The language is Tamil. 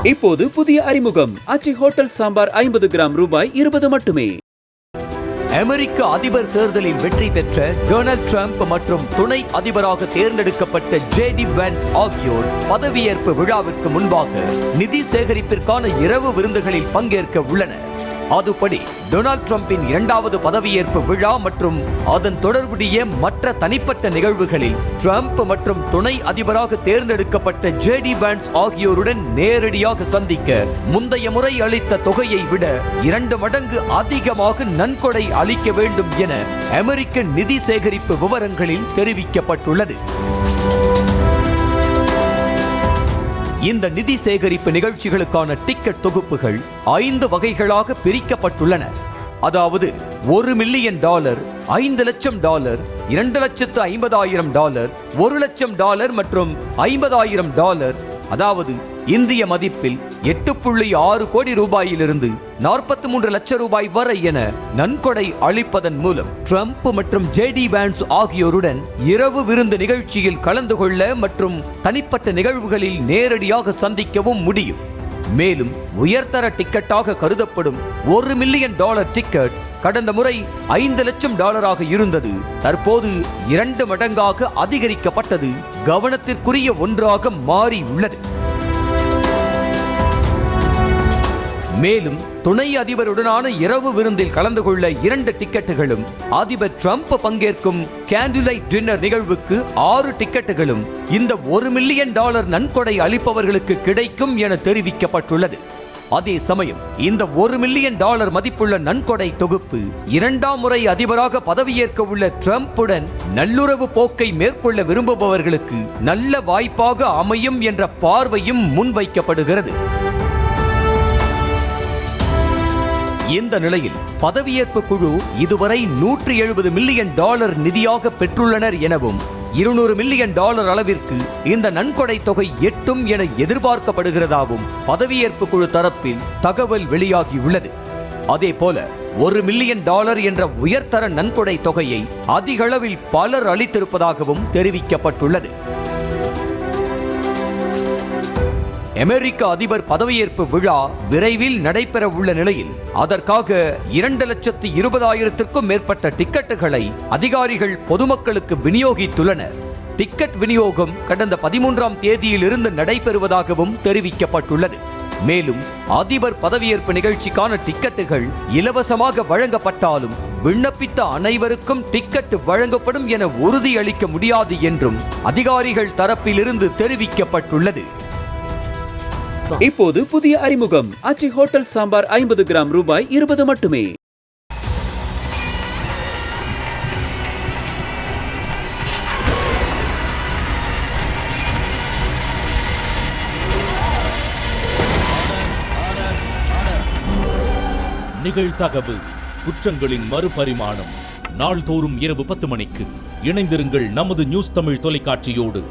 இப்போது புதிய அறிமுகம் ஆச்சி ஹோட்டல் சாம்பார் 50 கிராம் ரூபாய் 20 மட்டுமே. அமெரிக்க அதிபர் தேர்தலில் வெற்றி பெற்ற டொனால்ட் ட்ரம்ப் மற்றும் துணை அதிபராக தேர்ந்தெடுக்கப்பட்ட ஜேடி வான்ஸ் ஆகியோர் பதவியேற்பு விழாவிற்கு முன்பாக நிதி சேகரிப்பிற்கான இரவு விருந்துகளில் பங்கேற்க உள்ளனர். அதுபடி டொனால்ட் ட்ரம்பின் இரண்டாவது பதவியேற்பு விழா மற்றும் அதன் தொடர்புடைய மற்ற தனிப்பட்ட நிகழ்வுகளில் ட்ரம்ப் மற்றும் துணை அதிபராக தேர்ந்தெடுக்கப்பட்ட ஜேடி வான்ஸ் ஆகியோருடன் நேரடியாக சந்திக்க முந்தைய முறை அளித்த தொகையை விட 2 மடங்கு அதிகமாக நன்கொடை அளிக்க வேண்டும் என அமெரிக்க நிதி சேகரிப்பு விவரங்களில் தெரிவிக்கப்பட்டுள்ளது. இந்த நிதி சேகரிப்பு நிகழ்ச்சிகளுக்கான டிக்கெட் தொகுப்புகள் 5 வகைகளாக பிரிக்கப்பட்டுள்ளன. அதாவது $1 மில்லியன், $5 லட்சம், $2,50,000, $1 லட்சம் மற்றும் $50,000, அதாவது இந்திய மதிப்பில் 8.6 கோடி ரூபாயிலிருந்து 43 லட்சம் ரூபாய் வரை என நன்கொடை அளிப்பதன் மூலம் ட்ரம்ப் மற்றும் ஜேடி வான்ஸ் ஆகியோருடன் இரவு விருந்து நிகழ்ச்சியில் கலந்து கொள்ள மற்றும் தனிப்பட்ட நிகழ்வுகளில் நேரடியாக சந்திக்கவும் முடியும். மேலும் உயர்தர டிக்கெட்டாக கருதப்படும் $1 மில்லியன் டிக்கெட் கடந்த முறை $5 லட்சம் இருந்தது. தற்போது 2 மடங்காக அதிகரிக்கப்பட்டது கவனத்திற்குரிய ஒன்றாக மாறி உள்ளது. மேலும் துணை அதிபருடனான இரவு விருந்தில் கலந்து கொள்ள 2 டிக்கெட்டுகளும், அதிபர் ட்ரம்ப் பங்கேற்கும் கேண்டிலைட் டின்னர் நிகழ்வுக்கு 6 டிக்கெட்டுகளும் இந்த $1 மில்லியன் நன்கொடை அளிப்பவர்களுக்கு கிடைக்கும் என தெரிவிக்கப்பட்டுள்ளது. அதே சமயம் இந்த $1 மில்லியன் மதிப்புள்ள நன்கொடை தொகுப்பு 2ஆம் முறை அதிபராக பதவியேற்க உள்ள ட்ரம்புடன் நல்லுறவு போக்கை மேற்கொள்ள விரும்புபவர்களுக்கு நல்ல வாய்ப்பாக அமையும் என்ற பார்வையும் முன்வைக்கப்படுகிறது. இந்த நிலையில் பதவியேற்பு குழு இதுவரை $170 மில்லியன் நிதியாக பெற்றுள்ளனர் எனவும் 200 மில்லியன் அளவிற்கு இந்த நன்கொடை தொகை எட்டும் என எதிர்பார்க்கப்படுகிறதாகவும் பதவியேற்பு குழு தரப்பில் தகவல் வெளியாகியுள்ளது. அதே போல $1 மில்லியன் என்ற உயர்தர நன்கொடை தொகையை அதிக அளவில் பலர் அளித்திருப்பதாகவும் தெரிவிக்கப்பட்டுள்ளது. அமெரிக்க அதிபர் பதவியேற்பு விழா விரைவில் நடைபெற உள்ள நிலையில் அதற்காக 2,20,000க்கும் மேற்பட்ட டிக்கெட்டுகளை அதிகாரிகள் பொதுமக்களுக்கு விநியோகித்துள்ளனர். டிக்கெட் விநியோகம் கடந்த 13ஆம் தேதியிலிருந்து நடைபெறுவதாகவும் தெரிவிக்கப்பட்டுள்ளது. மேலும் அதிபர் பதவியேற்பு நிகழ்ச்சிக்கான டிக்கெட்டுகள் இலவசமாக வழங்கப்பட்டாலும் விண்ணப்பித்த அனைவருக்கும் டிக்கெட் வழங்கப்படும் என உறுதியளிக்க முடியாது என்றும் அதிகாரிகள் தரப்பிலிருந்து தெரிவிக்கப்பட்டுள்ளது. இப்போது புதிய அறிமுகம் ஆச்சி ஹோட்டல் சாம்பார் 50 கிராம் ரூபாய் 20 மட்டுமே. நிகழ்தகவு குற்றங்களின் மறுபரிமாணம் நாள்தோறும் இரவு 10 மணிக்கு இணைந்திருங்கள் நமது நியூஸ் தமிழ் தொலைக்காட்சியோடு.